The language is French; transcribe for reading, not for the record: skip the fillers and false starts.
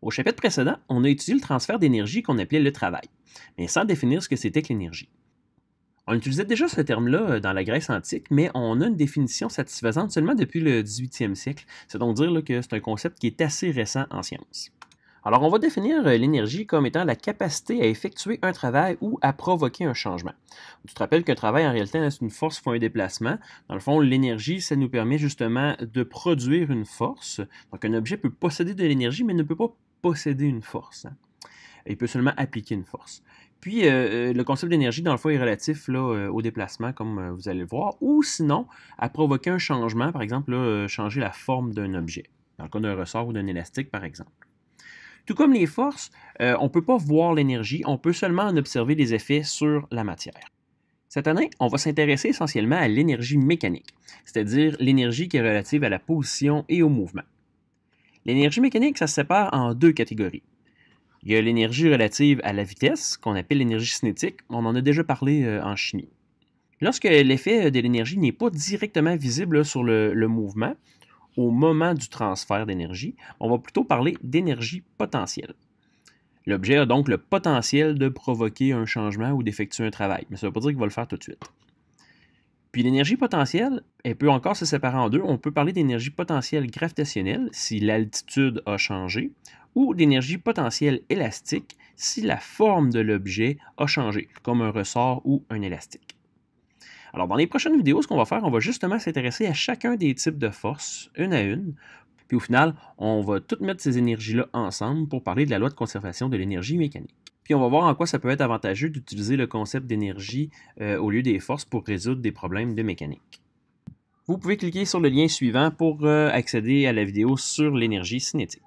Au chapitre précédent, on a étudié le transfert d'énergie qu'on appelait le travail, mais sans définir ce que c'était que l'énergie. On utilisait déjà ce terme-là dans la Grèce antique, mais on a une définition satisfaisante seulement depuis le 18e siècle. C'est donc dire là, que c'est un concept qui est assez récent en sciences. Alors, on va définir l'énergie comme étant la capacité à effectuer un travail ou à provoquer un changement. Tu te rappelles qu'un travail, en réalité, c'est une force fois un déplacement. Dans le fond, l'énergie, ça nous permet justement de produire une force. Donc, un objet peut posséder de l'énergie, mais ne peut pas posséder une force. Il peut seulement appliquer une force. Puis, le concept d'énergie, dans le fond, est relatif là, au déplacement, comme vous allez le voir, ou sinon, à provoquer un changement, par exemple, là, changer la forme d'un objet, dans le cas d'un ressort ou d'un élastique, par exemple. Tout comme les forces, on ne peut pas voir l'énergie, on peut seulement en observer les effets sur la matière. Cette année, on va s'intéresser essentiellement à l'énergie mécanique, c'est-à-dire l'énergie qui est relative à la position et au mouvement. L'énergie mécanique, ça se sépare en deux catégories. Il y a l'énergie relative à la vitesse, qu'on appelle l'énergie cinétique. On en a déjà parlé en chimie. Lorsque l'effet de l'énergie n'est pas directement visible là, sur le mouvement, au moment du transfert d'énergie, on va plutôt parler d'énergie potentielle. L'objet a donc le potentiel de provoquer un changement ou d'effectuer un travail, mais ça ne veut pas dire qu'il va le faire tout de suite. Puis l'énergie potentielle, elle peut encore se séparer en deux. On peut parler d'énergie potentielle gravitationnelle si l'altitude a changé, ou d'énergie potentielle élastique si la forme de l'objet a changé, comme un ressort ou un élastique. Alors dans les prochaines vidéos, ce qu'on va faire, on va justement s'intéresser à chacun des types de forces, une à une, puis au final, on va toutes mettre ces énergies-là ensemble pour parler de la loi de conservation de l'énergie mécanique. Puis on va voir en quoi ça peut être avantageux d'utiliser le concept d'énergie au lieu des forces pour résoudre des problèmes de mécanique. Vous pouvez cliquer sur le lien suivant pour accéder à la vidéo sur l'énergie cinétique.